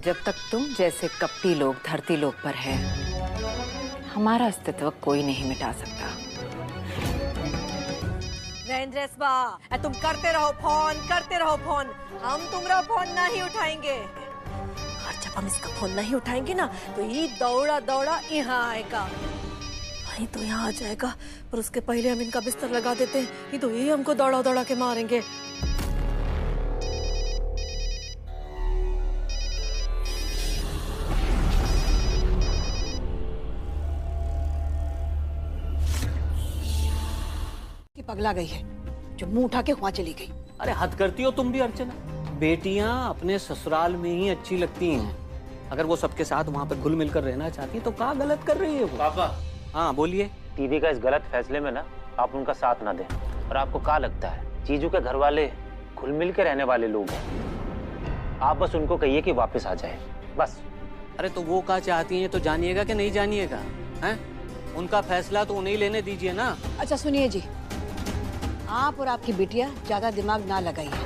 जब तक तुम जैसे कपटी लोग धरती लोक पर है, हमारा अस्तित्व कोई नहीं मिटा सकता। तुम करते रहो फोन, हम तुम्हारा फोन नहीं उठाएंगे। और जब हम इसका फोन नहीं उठाएंगे ना, तो ये दौड़ा दौड़ा यहाँ आएगा। वहीं तो यहाँ आ जाएगा, पर उसके पहले हम इनका बिस्तर लगा देते हैं। ये तो ये हमको दौड़ा दौड़ा के मारेंगे। पगला गई है जो मुंह उठा के वहां चली गई। अरे हद करती हो तुम भी अर्चना। बेटियां अपने ससुराल में ही अच्छी लगती हैं। अगर वो सबके साथ वहाँ पर घुल मिलकर रहना चाहती है तो क्या गलत कर रही है वो? पापा, हाँ बोलिए। दीदी का इस गलत फैसले में ना आप उनका साथ ना दें। और आपको क्या लगता है जीजू के घर वाले घुल मिल के रहने वाले लोग हैं? आप बस उनको कहिए कि वापस आ जाए, बस। अरे तो वो क्या चाहती हैं तो जानिएगा कि नहीं जानिएगा, हैं? उनका फैसला तो उन्हें लेने दीजिए ना। अच्छा सुनिए जी, आप और आपकी बिटिया ज्यादा दिमाग ना लगाइए।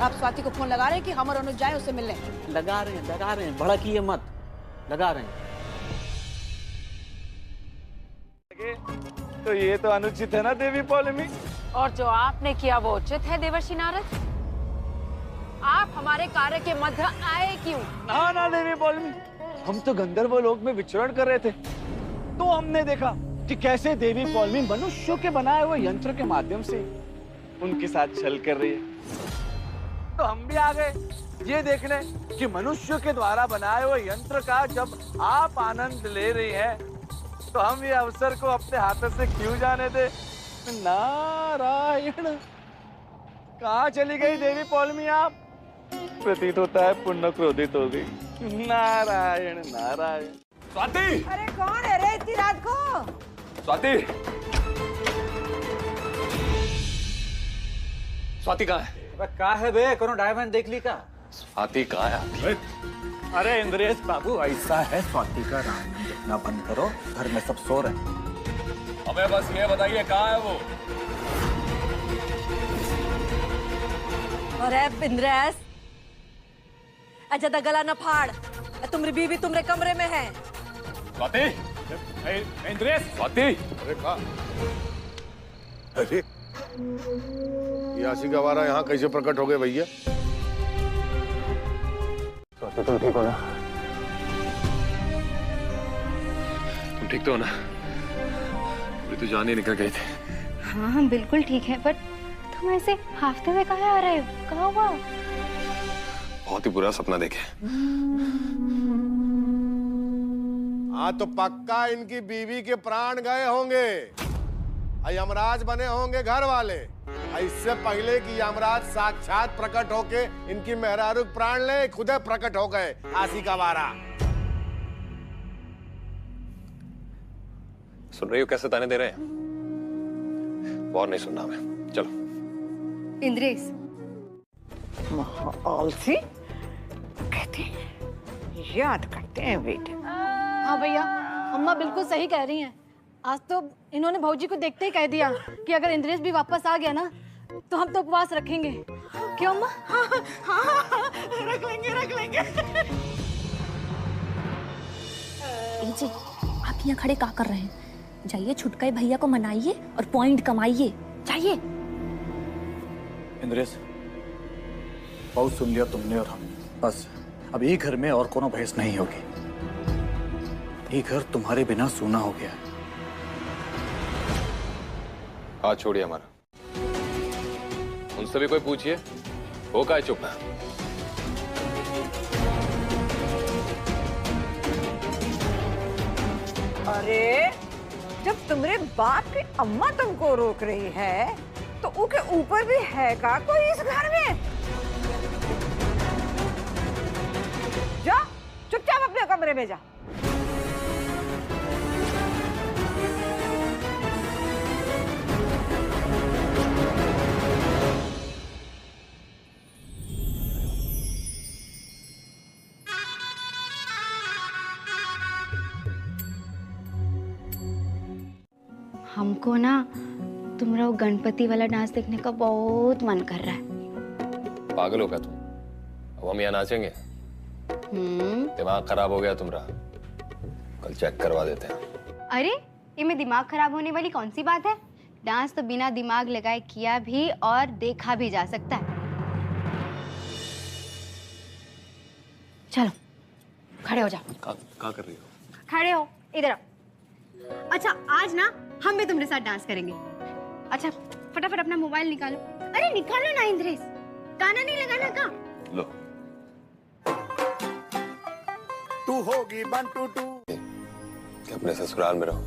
आप स्वाति को फोन लगा रहे हैं कि हम और अनुज जाए उससे मिलने? लगा रहे हैं, भड़किए मत, लगा रहे हैं। तो ये तो अनुचित है ना देवी पौलमी? और जो आपने किया वो उचित है देवर्षि नारद। आप हमारे कार्य के मध्य आए क्यों? ना देवी पौलमी, हम तो गंधर्व लोक में विचरण कर रहे थे, तो हमने देखा कि कैसे देवी पौलमी मनुष्यों के बनाए हुए यंत्र के माध्यम से उनके साथ छल कर रही है। तो हम भी आ गए ये देखने कि मनुष्यों के द्वारा बनाए हुए यंत्र का जब आप आनंद ले रही हैं, तो हम ये अवसर को अपने हाथों से क्यों जाने दे। नारायण, कहाँ चली गई देवी पौलमी आप? प्रतीत होता है पुण्य क्रोधित हो गई। नारायण नारायण। स्वाति! अरे कौन है रे इतनी रात को? स्वाति! स्वाति कहाँ है? कहाँ है बे? कोनो डायमंड देख ली का? स्वाति कहाँ है? अरे इंद्रेश बाबू, ऐसा है स्वाति का रामायण देखना बंद करो, घर में सब सो रहे हैं। हमें बस ये बताइए कहाँ है वो? अरे इंद्रेश, अच्छा दा गला न फाड़। तुम्हारी बीवी तुम्हारे कमरे में है। स्वाति! इंद्रेश! स्वाति! अरे कहा? अरे ये आशी गवारा यहाँ कैसे प्रकट हो गए भैया? स्वाति तुम ठीक हो ना? तुम ठीक तो हो ना? अभी तो जान ही निकल गए थे। हाँ हम बिल्कुल ठीक हैं, पर तुम ऐसे हाफते में कहाँ आ रहे हो? कहाँ हुआ? बहुत ही बुरा सपना देखे। हाँ तो पक्का इनकी बीवी के प्राण गए होंगे, यमराज बने होंगे घर वाले। इससे पहले कि यमराज साक्षात प्रकट होके इनकी मेहरारू प्राण ले, खुदे प्रकट हो गए आशी का वारा। सुन रही हो कैसे ताने दे रहे हैं? और नहीं सुनना मैं, चलो। इंद्रेश, आलसी कहते हैं, याद करते हैं बेटे। हाँ भैया, अम्मा बिल्कुल सही कह रही हैं। आज तो इन्होंने भौजी को देखते ही कह दिया कि अगर इंद्रेश भी वापस आ गया ना, तो हम तो उपवास रखेंगे। क्यों अम्मा? हाँ, रख लेंगे। जी आप यहाँ खड़े क्या कर रहे हैं? जाइए छुटकाई भैया को मनाइए और पॉइंट कमाइए, जाइए। इंद्रेश, बहुत सुन लिया तुमने और हम, बस अब ये घर में और कोनो बहस नहीं होगी। ये घर तुम्हारे बिना सूना हो गया। हाथ छोड़िए हमारा। उनसे भी कोई पूछिए, वो का चुप है? अरे जब तुम्हारे बाप की अम्मा तुमको रोक रही है, तो उसके ऊपर भी है का कोई इस घर में? जा चुपचाप अपने कमरे में जा। हमको ना तुम्हारा वो गणपति वाला डांस देखने का बहुत मन कर रहा है। पागल हो क्या तुम? अब हम यहाँ नाचेंगे? दिमाग खराब हो गया तुम्हारा, कल चेक करवा देते हैं। अरे इनमें दिमाग खराब होने वाली कौन सी बात है? डांस तो बिना दिमाग लगाए किया भी और देखा भी जा सकता है। चलो खड़े हो जाओ। क्या कर रही हो? खड़े हो, इधर आओ। अच्छा आज ना हम भी तुम्हारे साथ डांस करेंगे। अच्छा फटाफट अपना मोबाइल निकालो। अरे निकालो ना इंद्रेश, गाना नहीं लगाना का? लो तू होगी 1 2 2 कि अपने ससुराल में रहो,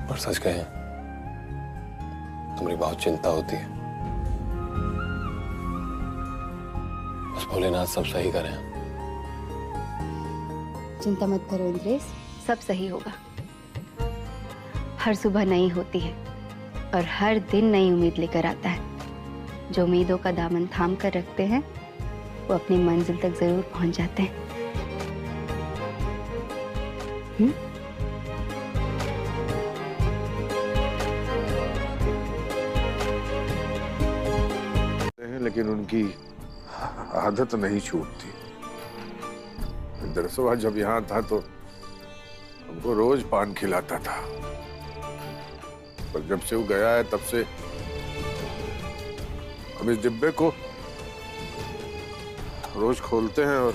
और सच कहें तुम्हारी बहुत चिंता होती है। बस भोलेनाथ सब सही करें। चिंता मत करो इंद्रेश, सब सही होगा। हर सुबह नई होती है और हर दिन नई उम्मीद लेकर आता है। जो उम्मीदों का दामन थाम कर रखते हैं वो अपनी मंजिल तक जरूर पहुंच जाते हैं। लेकिन उनकी आदत नहीं छूटती। दरअसल जब यहाँ था तो हमको रोज पान खिलाता था, पर जब से वो गया है तब से हम इस डिब्बे को रोज खोलते हैं और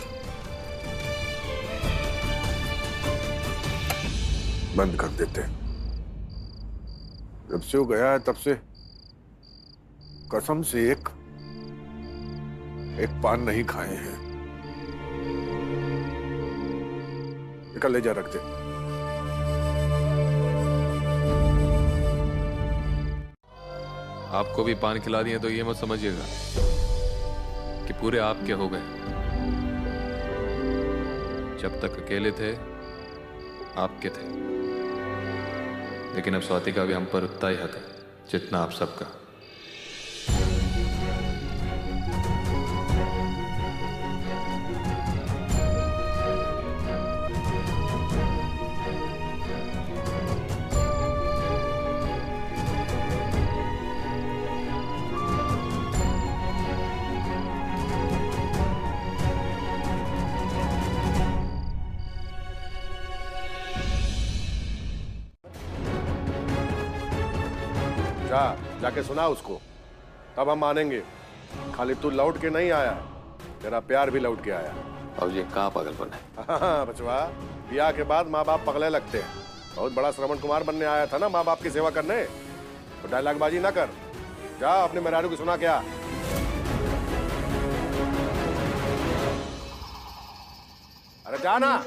बंद कर देते हैं। जब से वो गया है तब से कसम से एक पान नहीं खाए हैं। निकल ले जा, रख दे। आपको भी पान खिला दिए तो ये मत समझिएगा कि पूरे आपके हो गए। जब तक अकेले थे आपके थे, लेकिन अब स्वाति का भी हम पर उतना ही हक है जितना आप सबका। जाके सुना उसको, तब हम मानेंगे। खाली तू लौट के नहीं आया, तेरा प्यार भी लौट के आया। अब ये कहाँ पागलपन है? हाँ बचवा, ब्याह के बाद माँ बाप पगले लगते हैं। बहुत बड़ा श्रवण कुमार बनने आया था ना माँ बाप की सेवा करने, तो डायलॉगबाजी ना कर। जा अपने मेहरारू की सुना क्या। अरे जाना।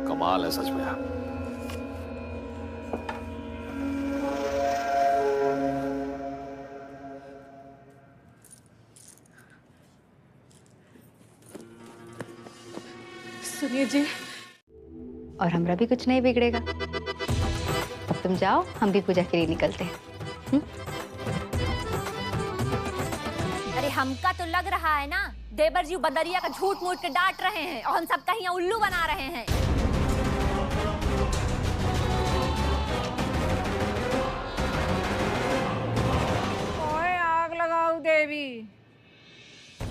कमाल है सच में यार। सुनिए जी, और हमरा भी कुछ नहीं बिगड़ेगा। अब तुम जाओ, हम भी पूजा के लिए निकलते हैं। अरे हमका तो लग रहा है ना देवर जी बदरिया का झूठ मूठ के डांट रहे हैं और हम सब कहीं उल्लू बना रहे हैं। ओए आग लगाओ देवी,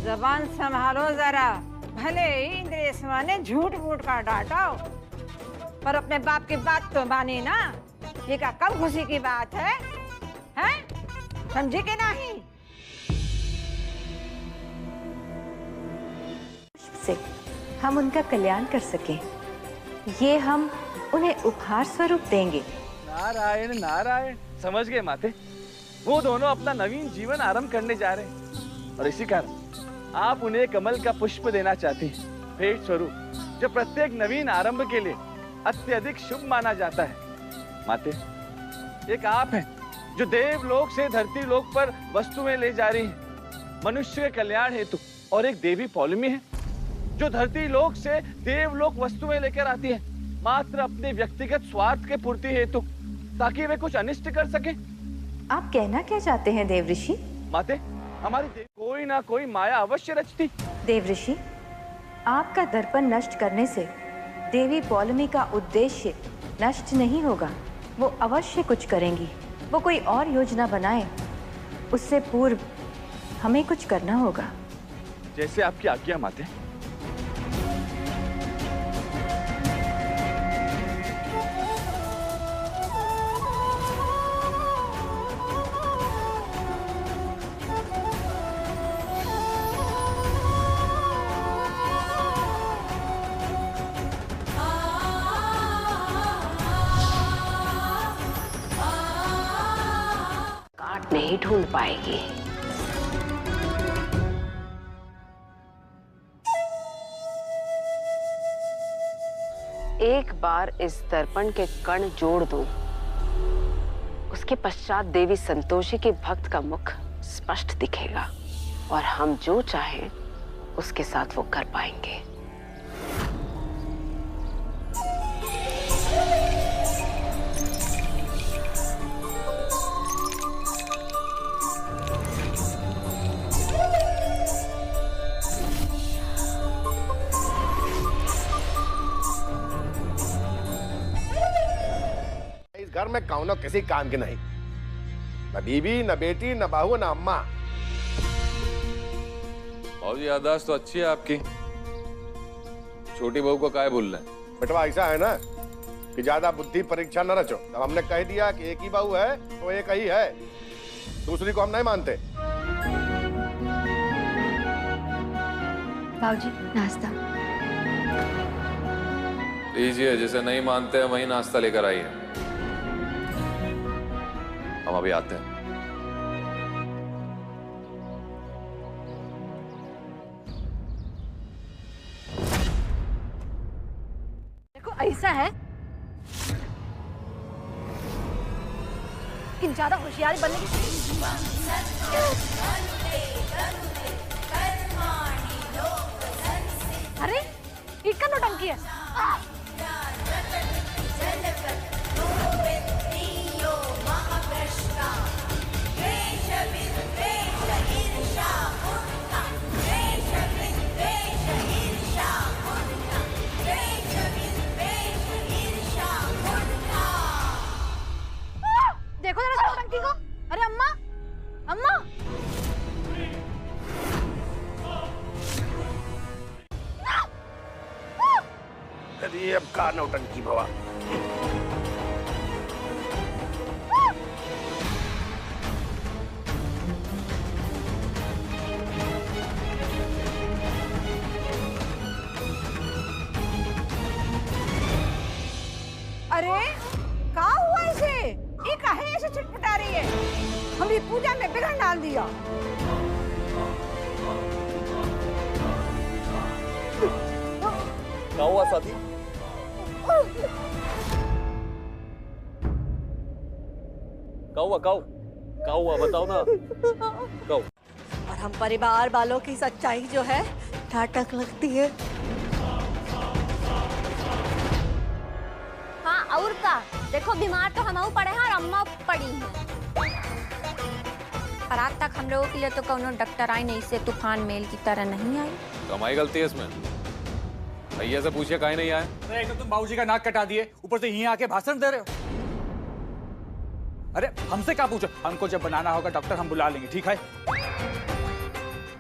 जबान संभालो जरा। भले ही इंद्रेशवा ने झूठ मूठ का डांटा, पर अपने बाप की बात तो माने ना। ये क्या कम खुशी की बात है? हैं? समझे कि नहीं? से हम उनका कल्याण कर सके, ये हम उन्हें उपहार स्वरूप देंगे। नारायण नारायण, समझ गए माते। वो दोनों अपना नवीन जीवन आरंभ करने जा रहे हैं और इसी कारण आप उन्हें कमल का पुष्प देना चाहते हैं, भेंट स्वरूप, जो प्रत्येक नवीन आरंभ के लिए अत्यधिक शुभ माना जाता है। माते, एक आप हैं जो देवलोक से धरती लोक पर वस्तुएं ले जा रही हैं मनुष्य के कल्याण हेतु, और एक देवी पौलमी है जो धरती लोक से देवलोक वस्तुएं लेकर आती है मात्र अपने व्यक्तिगत स्वार्थ के पूर्ति हेतु, ताकि वे कुछ अनिष्ट कर सके। आप कहना क्या चाहते हैं देव ऋषि? माते, हमारी कोई ना कोई माया अवश्य रचती। देव ऋषि, आपका दर्पण नष्ट करने से देवी पौलमी का उद्देश्य नष्ट नहीं होगा। वो अवश्य कुछ करेंगी। वो कोई और योजना बनाए, उससे पूर्व हमें कुछ करना होगा। जैसे आपकी आज्ञा माते। काट नहीं ढूंढ पाएगी। एक बार इस दर्पण के कण जोड़ दूं, उसके पश्चात देवी संतोषी के भक्त का मुख स्पष्ट दिखेगा और हम जो चाहें उसके साथ वो कर पाएंगे। इस घर में कौनो किसी काम की नहीं, न बीबी न बेटी न बहू न अम्मा। और याददाश्त तो अच्छी है आपकी। छोटी बहू को काहे भूल रहे? बेटवा ऐसा है ना कि ज्यादा बुद्धि परीक्षा न रचो। तब हमने कह दिया कि एक ही बहू है तो एक ही है, दूसरी को हम नहीं मानते। बाबूजी नाश्ता लीजिए, जिसे नहीं मानते हैं वही नाश्ता लेकर आइए। हम अभी आते हैं। देखो ऐसा है कि ज्यादा होशियारी बनने की अरे इसका नौटंकी है। देखो जरा नौटंकी को। अरे अम्मा, अम्मा अरे अब का नौटंकी बाबा। अरे क्या हुआ इसे? ये काहे ऐसे छटपटा रही है? हमारी पूजा में बिगड़ डाल दिया। क्या हुआ साथी? क्या हुआ बताओ ना। और हम परिवार वालों की सच्चाई जो है नाटक लगती है। हाँ और का देखो, बीमार तो हम पड़े हैं और अम्मा पड़ी हैं। और आज तक हम लोगों के लिए तो कोनो डॉक्टर आई नहीं, से तूफान मेल की तरह नहीं आई। तो हमारी गलती है इसमें? भैया से पूछिए काहे नहीं आए? अरे तो तुम बाबूजी का नाक कटा दिए, ऊपर से यहीं आके भाषण दे रहे हो। अरे हमसे क्या पूछो, हमको जब बनाना होगा डॉक्टर हम बुला लेंगे, ठीक है?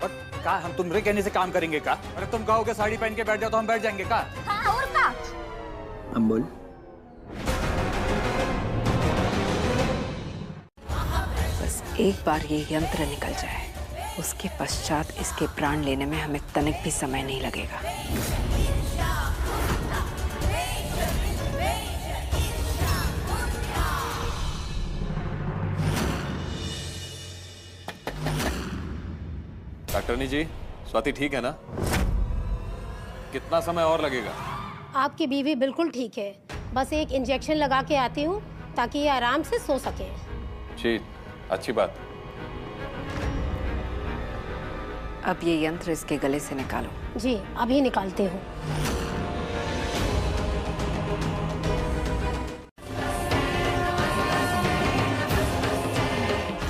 और का हम तुम्हारे कहने से काम करेंगे का? अरे तुम कहोगे साड़ी पहन के बैठ जाओ तो हम बैठ जाएंगे का? हाँ और का? हम बोल। बस एक बार ये यंत्र निकल जाए, उसके पश्चात इसके प्राण लेने में हमें तनिक भी समय नहीं लगेगा। डॉक्टरनी जी, स्वाति ठीक है ना? कितना समय और लगेगा? आपकी बीवी बिल्कुल ठीक है, बस एक इंजेक्शन लगा के आती हूँ ताकि ये आराम से सो सके। जी, अच्छी बात। अब ये यंत्र इसके गले से निकालो। जी अभी निकालते हूँ।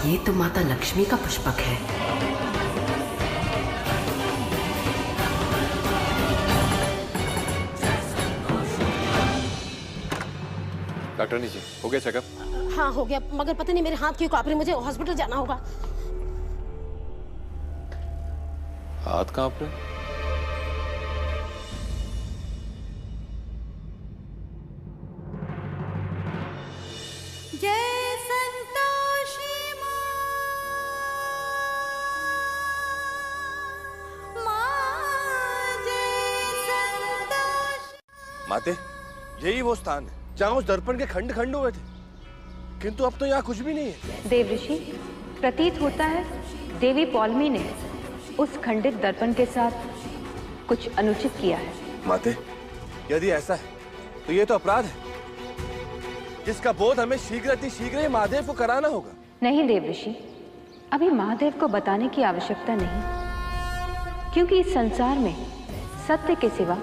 ये तो माता लक्ष्मी का पुष्पक है। डॉक्टरनी जी, हो गया चेकअप? हाँ हो गया, मगर पता नहीं मेरे हाथ क्यों कांप रहे, मुझे हॉस्पिटल जाना होगा। हाथ कांप रहे। जय संतोषी माते, यही वो स्थान है जहाँ उस दर्पण के खंड खंड हुए थे, किंतु अब तो यहाँ कुछ भी नहीं है। देवऋषि, प्रतीत होता है देवी पौलमी ने उस खंडित दर्पण के साथ कुछ अनुचित किया है। माते, यदि ऐसा है तो ये तो अपराध है जिसका बोध हमें शीघ्र ही महादेव को कराना होगा। नहीं देवऋषि, अभी महादेव को बताने की आवश्यकता नहीं, क्योंकि इस संसार में सत्य के सिवा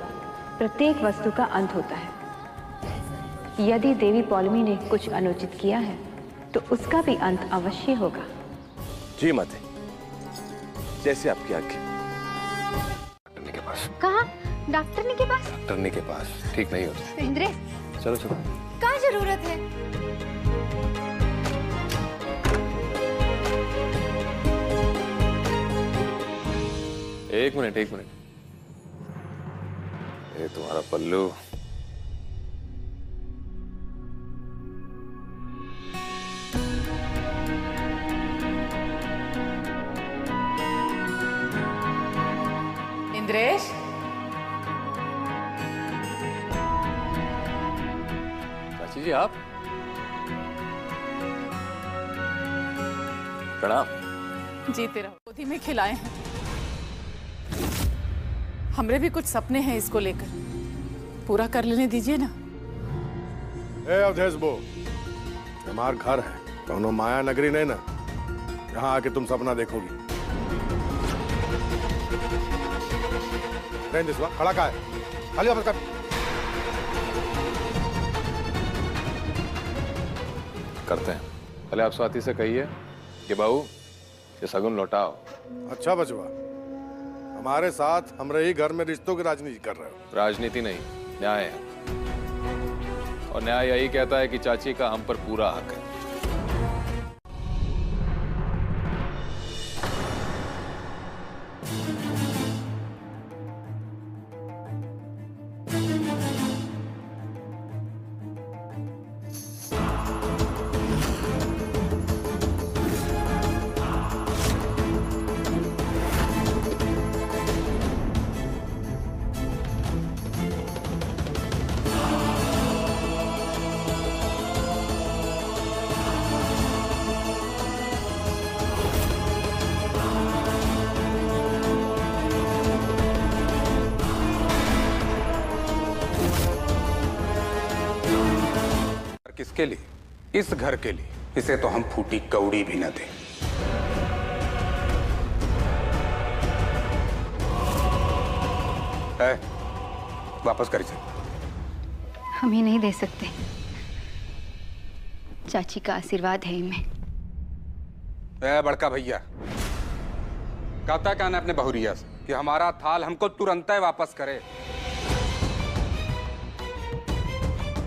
प्रत्येक वस्तु का अंत होता है। यदि देवी पौलमी ने कुछ अनुचित किया है तो उसका भी अंत अवश्य होगा। जी माते, जैसे आपकी आज्ञा। डॉक्टरनी के पास। कहाँ? डॉक्टरनी के पास? डॉक्टरनी के पास ठीक नहीं होता। इंद्रेश, चलो चलो। कहाँ जरूरत है? एक मिनट। ये तुम्हारा पल्लू। इंद्रेश, चाची जी आप? प्रणाम। जीते रहो। गोदी में खिलाए हैं। हमरे भी कुछ सपने हैं इसको लेकर, पूरा कर लेने दीजिए ना। ए अवधेश बो, हमार घर है, दोनों माया नगरी नहीं ना, यहाँ आके तुम सपना देखोगी। खड़ा का है, खाली वापस कर। करते हैं। पहले आप स्वाति से कहिए कि बहू ये शगुन लौटाओ। अच्छा बचवा, हमारे साथ हमरे ही घर में रिश्तों की राजनीति कर रहे हो। राजनीति नहीं, न्याय है। और न्याय यही कहता है कि चाची का हम पर पूरा हक है। किसके लिए? इस घर के लिए। इसे तो हम फूटी कौड़ी भी न दें। वापस कर इसे। हम ही नहीं दे सकते, चाची का आशीर्वाद है इनमें। बड़का भैया, कहता क्या ना अपने बहुरिया से कि हमारा थाल हमको तुरंत वापस करे।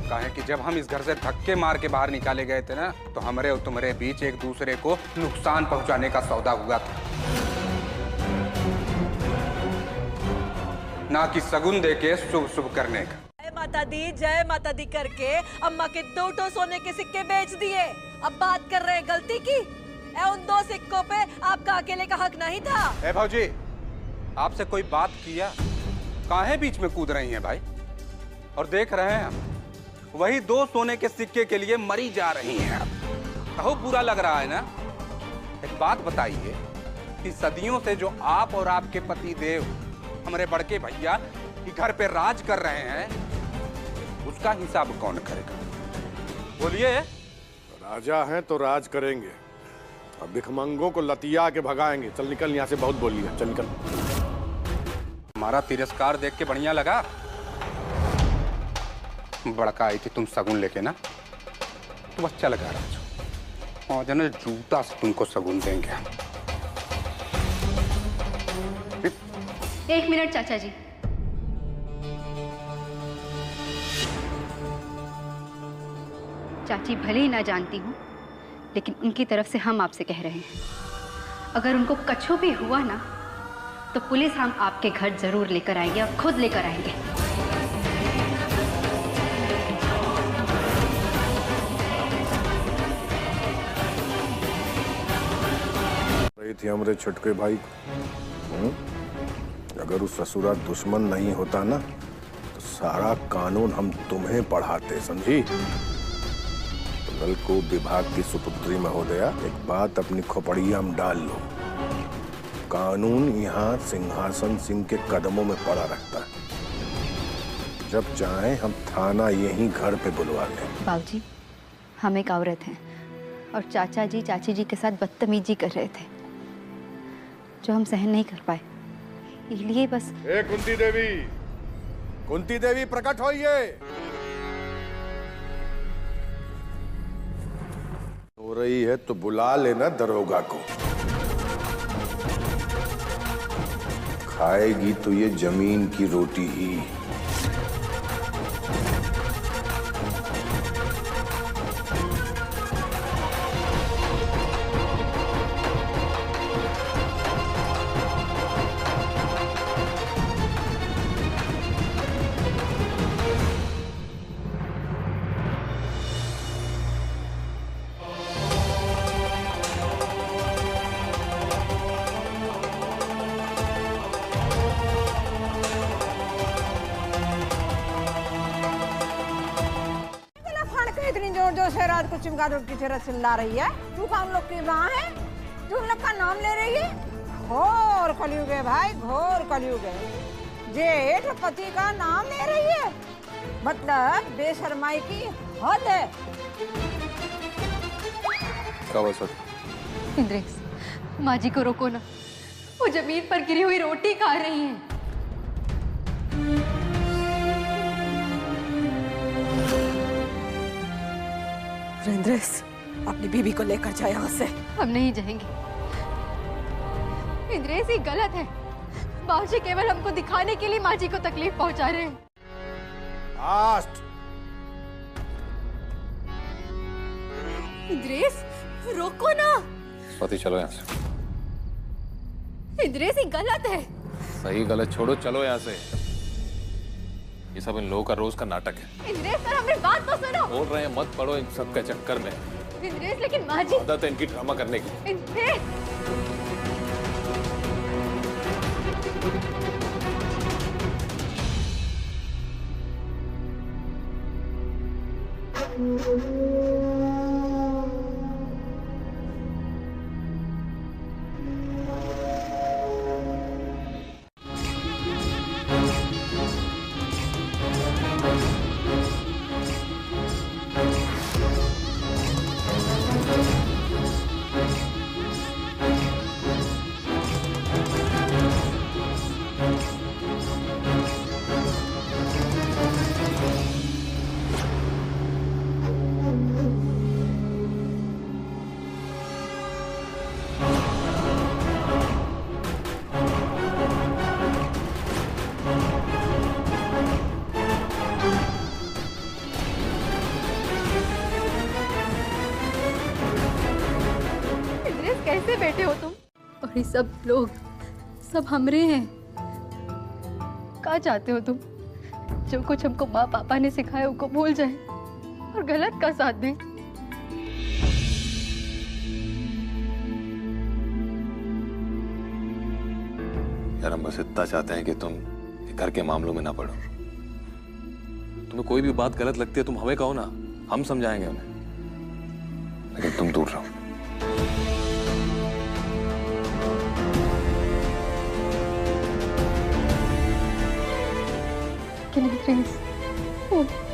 काहे कि जब हम इस घर से धक्के मार के बाहर निकाले गए थे ना, तो हमारे और तुम्हारे बीच एक दूसरे को नुकसान पहुंचाने का सौदा हुआ था, ना कि सगुन देके शुभ शुभ करने का। जय माता दी करके अम्मा के 2 सोने के सिक्के बेच दिए। अब बात कर रहे हैं गलती की? उन 2 सिक्कों पे आपका अकेले का हक नहीं था। भाऊजी, आपसे कोई बात किया? काहे बीच में कूद रही हैं भाई? और देख रहे हैं हम वही 2 सोने के सिक्के के लिए मरी जा रही हैं। बहुत बुरा लग रहा है ना? एक बात बताइए कि सदियों से जो आप और आपके पति देव हमारे बड़के भैया की घर पे राज कर रहे हैं, उसका हिसाब कौन करेगा? बोलिए। राजा हैं तो राज करेंगे, और भिखमंगों को लतिया के भगाएंगे। चल निकल यहाँ से, बहुत बोली है, चल निकल। हमारा तिरस्कार देख के बढ़िया लगा? बड़का आई थी तुम सगुन लेके ना, तो बच्चा लगा रहा था, और जन जूता से तुमको सगुन देंगे। 1 मिनट चाचा जी। चाची भले ही ना जानती हूँ, लेकिन उनकी तरफ से हम आपसे कह रहे हैं, अगर उनको कछु भी हुआ ना, तो पुलिस हम आपके घर जरूर लेकर आएंगे और खुद लेकर आएंगे। रही थी हमरे छुटके भाई। अगर उस ससुरा दुश्मन नहीं होता ना तो सारा कानून हम तुम्हें पढ़ाते, समझी? नलकूप विभाग की सुपुत्री महोदया, एक बात अपनी खोपड़िया में डाल लो, कानून यहाँ सिंहासन सिंह के कदमों में पड़ा रहता है। जब चाहे हम थाना यहीं घर पे बुलवा लें। बाबूजी, हम एक औरत हैं और चाचा जी चाची जी के साथ बदतमीजी कर रहे थे जो हम सहन नहीं कर पाए, इसलिए बस। ए कुंती देवी प्रकट होइए। हो रही है तो बुला लेना दरोगा को। खाएगी तो ये जमीन की रोटी ही। से रात को चिमगादड़ की तरह चिल्ला रही है। तू हम लोग की माँ है, तू हम लोग का नाम ले रही है। घोर कलयुग है भाई, घोर कलयुग है। जेठ पति का नाम ले रही है, मतलब बेशर्माई की हद है। इंद्रेश, माँ जी को रोको ना, वो जमीन पर गिरी हुई रोटी खा रही हैं। इंद्रेश, अपनी बीवी को लेकर जाए यहाँ से। हम नहीं जाएंगे इंद्रेश, ये गलत है। बाबूजी केवल हमको दिखाने के लिए माँ जी को तकलीफ पहुंचा रहे हैं। इंद्रेश, रोको ना। स्वाति, चलो यहाँ से। इंद्रेश, ये गलत है। सही गलत छोड़ो, चलो यहाँ से। ये सब इन लोगों का रोज का नाटक है। इंद्रेश सर, हमें बात तो सुनो। बोल रहे हैं मत पड़ो इन सब के चक्कर में। इंद्रेश, लेकिन माँ जी। आदत है इनकी ड्रामा करने की। इंद्रेश, कैसे बैठे हो तुम? और ये सब लोग सब हमरे हैं। क्या चाहते हो तुम? जो कुछ हमको माँ पापा ने सिखाया उनको भूल जाए और गलत का साथ दें। यार, हम बस इतना चाहते हैं कि तुम घर के मामलों में ना पड़ो। तुम्हें कोई भी बात गलत लगती है तुम हमें कहो ना, हम समझाएंगे उन्हें, लेकिन तुम दूर रहो।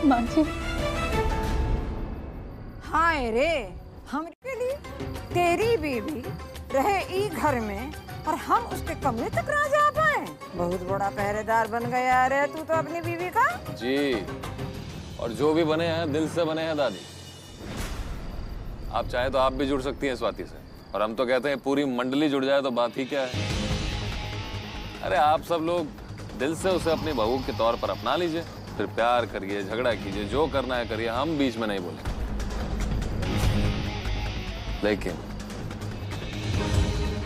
माँ जी, हाय रे, हमके लिए तेरी बीवी रहे ई घर में और हम उसके कमरे तक ना जा पाए। बहुत बड़ा पहरेदार बन गया रे तू तो अपनी बीवी का। जी, और जो भी बने हैं दिल से बने हैं दादी। आप चाहे तो आप भी जुड़ सकती हैं स्वाति से, और हम तो कहते हैं पूरी मंडली जुड़ जाए तो बात ही क्या है। अरे आप सब लोग दिल से उसे अपनी बहू के तौर पर अपना लीजिए, फिर प्यार करिए, झगड़ा कीजिए, जो करना है करिए, हम बीच में नहीं बोलेंगे। लेकिन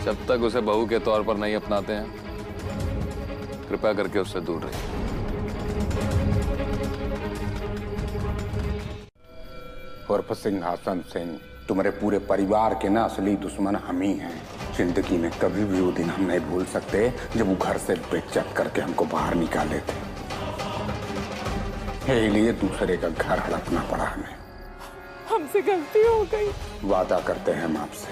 जब तक उसे बहू के तौर पर नहीं अपनाते हैं कृपया करके उससे दूर रहिए। उर्फ सिंहासन सिंह, तुम्हारे पूरे परिवार के ना असली दुश्मन हम ही हैं। जिंदगी में कभी भी वो दिन हम नहीं भूल सकते जब वो घर से बेइज्जत करके हमको बाहर निकाले थे। यही लिए दूसरे का घर हड़पना पड़ा हमें। हमसे गलती हो गई। वादा करते हैं हम आपसे,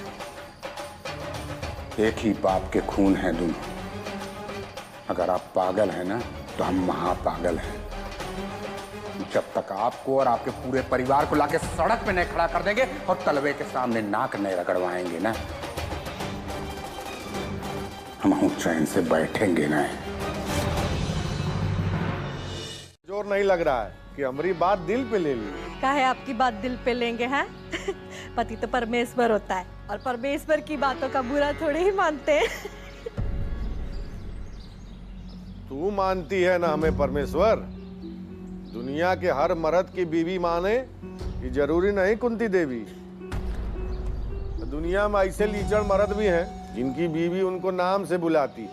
एक ही बाप के खून हैं दोनों। अगर आप पागल हैं ना तो हम महापागल हैं। जब तक आपको और आपके पूरे परिवार को लाके सड़क पे नहीं खड़ा कर देंगे और तलवे के सामने नाक नहीं रगड़वाएंगे ना, हम चैन से बैठेंगे ना। जोर नहीं लग रहा है कि हमारी बात दिल पे ले ली। काहे आपकी बात दिल पे लेंगे हैं? पति तो परमेश्वर होता है और परमेश्वर की बातों का बुरा थोड़े ही मानते हैं। तू मानती है ना हमें परमेश्वर? दुनिया के हर मर्द की बीवी माने ये जरूरी नहीं कुंती देवी। दुनिया में ऐसे लीचड़ मर्द भी हैं जिनकी बीवी उनको नाम से बुलाती।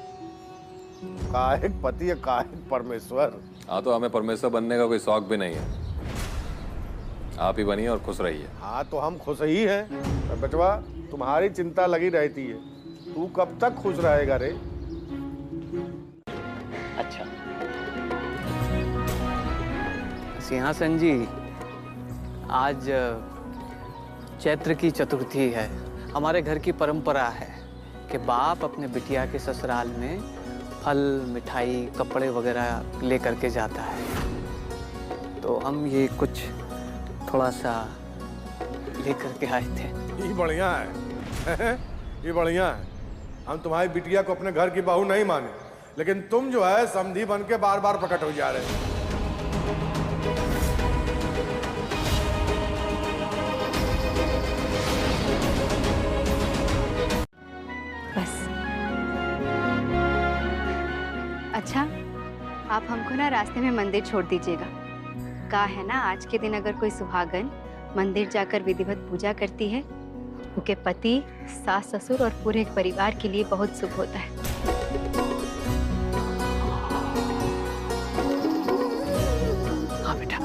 काहे पति है, काहे परमेश्वर। हाँ, तो हमें परमेश्वर बनने का कोई शौक भी नहीं है। आप ही बनिए और खुश रहिए। हाँ, तो हम खुश ही हैं। पर बचवा, तुम्हारी चिंता लगी रहती है। तू कब तक खुश रहेगा रे? अच्छा सिंहासन जी, आज चैत्र की चतुर्थी है। हमारे घर की परंपरा है कि बाप अपने बिटिया के ससुराल में फल, मिठाई, कपड़े वगैरह लेकर के जाता है। तो हम ये कुछ थोड़ा सा लेकर के आए थे। ये बढ़िया है। ये बढ़िया है। हम तुम्हारी बिटिया को अपने घर की बहू नहीं माने, लेकिन तुम जो है समधी बन के बार बार प्रकट हो जा रहे हो। अच्छा, आप हमको ना रास्ते में मंदिर छोड़ दीजिएगा। कहा है ना, आज के दिन अगर कोई सुहागन मंदिर जाकर विधिवत पूजा करती है, उनके पति, सास, ससुर और पूरे परिवार के लिए बहुत शुभ होता है। हाँ बेटा।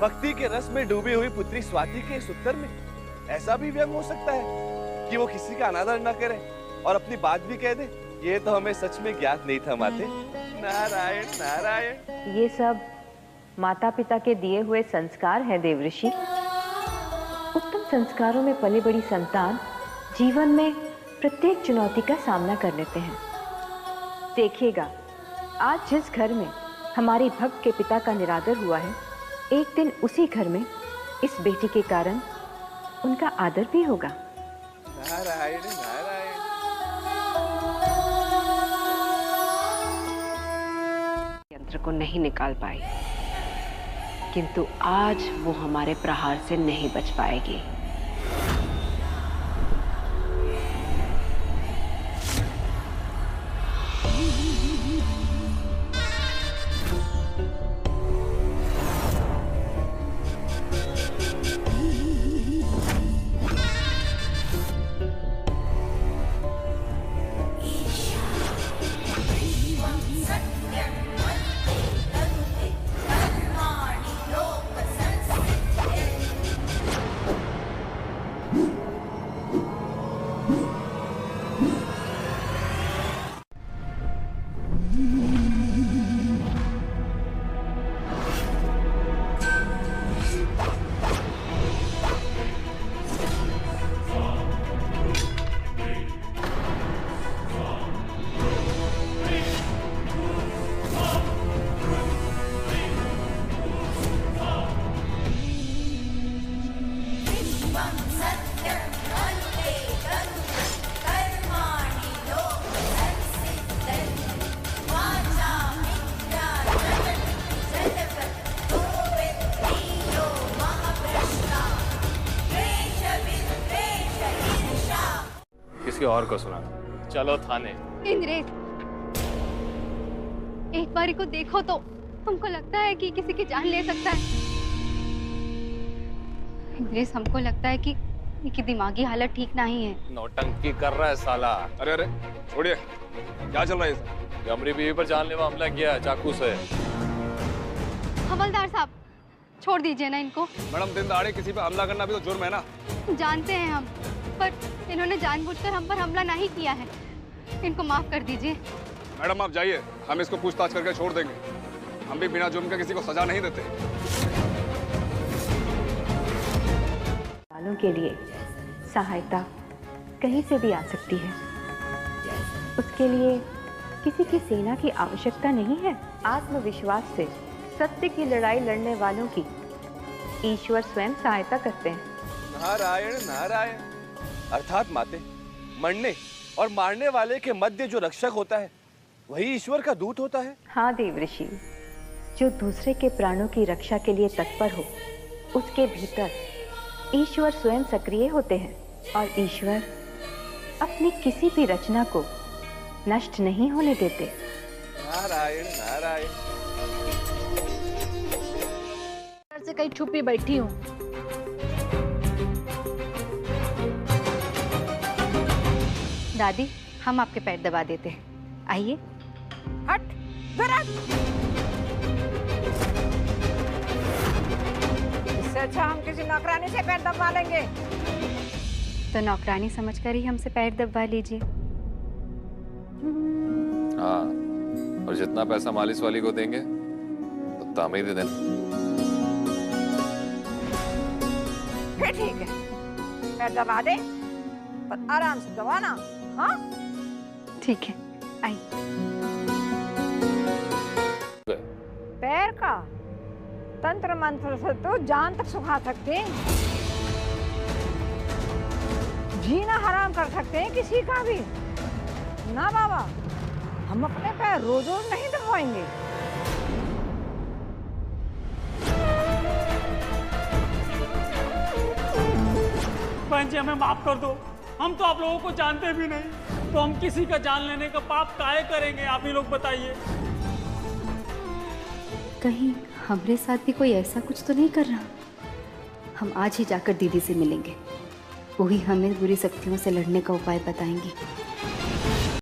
भक्ति के रस में डूबी हुई पुत्री स्वाति के इस उत्तर में ऐसा भी व्यंग हो सकता है कि वो किसी का अनादर न करे और अपनी बात भी कह दे। ये तो हमें सच में ज्ञात नहीं था माते। नारायण नारायण। ये सब माता पिता के दिए हुए संस्कार हैं देवऋषि। उत्तम संस्कारों में पली बड़ी संतान जीवन में प्रत्येक चुनौती का सामना कर लेते हैं। देखिएगा, आज जिस घर में हमारी भक्त के पिता का निरादर हुआ है, एक दिन उसी घर में इस बेटी के कारण उनका आदर भी होगा। नारायण नारायण। यंत्र को नहीं निकाल पाई, किंतु आज वो हमारे प्रहार से नहीं बच पाएगी। किसी और को सुना। चलो थाने। इंद्रेश, एक बारी को देखो तो हमको लगता है कि किसी की जान ले सकता है। इंद्रेश, हमको लगता है कि इनकी दिमागी हालत ठीक नहीं है। नौटंकी कर रहा है साला। अरे अरे छोड़िए, क्या चल रहा है ये? हमारी बीवी पर जानलेवा हमला किया है चाकू से। हवलदार साहब, छोड़ दीजिए ना इनको। मैडम, दिन दहाड़े किसी पे हमला करना भी तो जुर्म है ना। जानते हैं हम, पर इन्होंने जानबूझकर हम पर हमला नहीं किया है। इनको माफ कर दीजिए। मैडम आप जाइए, हम इसको पूछताछ करके छोड़ देंगे। हम भी बिना जुर्म के किसी को सजा नहीं देते। वालों के लिए सहायता कहीं से भी आ सकती है। उसके लिए किसी की सेना की आवश्यकता नहीं है। आत्मविश्वास से सत्य की लड़ाई लड़ने वालों की ईश्वर स्वयं सहायता करते हैं। नारायण नारायण। अर्थात माते, मरने और मारने वाले के मध्य जो रक्षक होता है वही ईश्वर का दूत होता है। हाँ देवऋषि, जो दूसरे के प्राणों की रक्षा के लिए तत्पर हो, उसके भीतर ईश्वर स्वयं सक्रिय होते हैं और ईश्वर अपनी किसी भी रचना को नष्ट नहीं होने देते। नारायण नारायण। से कहीं छुपी बैठी हूँ। दादी, हम आपके पैर दबा देते हैं, आइए। हट, जरा। इससे अच्छा हम किसी नौकरानी से पैर दबा लेंगे। तो नौकरानी समझकर ही हमसे पैर दबा लीजिए। हाँ, और जितना पैसा मालिश वाली को देंगे उतना हमें दे देना। फिर ठीक है, पैर दबा दे, पर आराम से दबाना। हाँ ठीक है, आई। पैर का तंत्र मंत्र से तो जान तक सुखा सकते हैं, जीना हराम कर सकते हैं किसी का भी। ना बाबा, हम अपने पैर रोज रोज नहीं दबाएंगे। बहन जी, हमें माफ कर दो। हम तो आप लोगों को जानते भी नहीं, तो हम किसी का जान लेने का पाप काहे करेंगे? आप ही लोग बताइए। कहीं हमारे साथ भी कोई ऐसा कुछ तो नहीं कर रहा। हम आज ही जाकर दीदी से मिलेंगे, वही हमें बुरी शक्तियों से लड़ने का उपाय बताएंगी।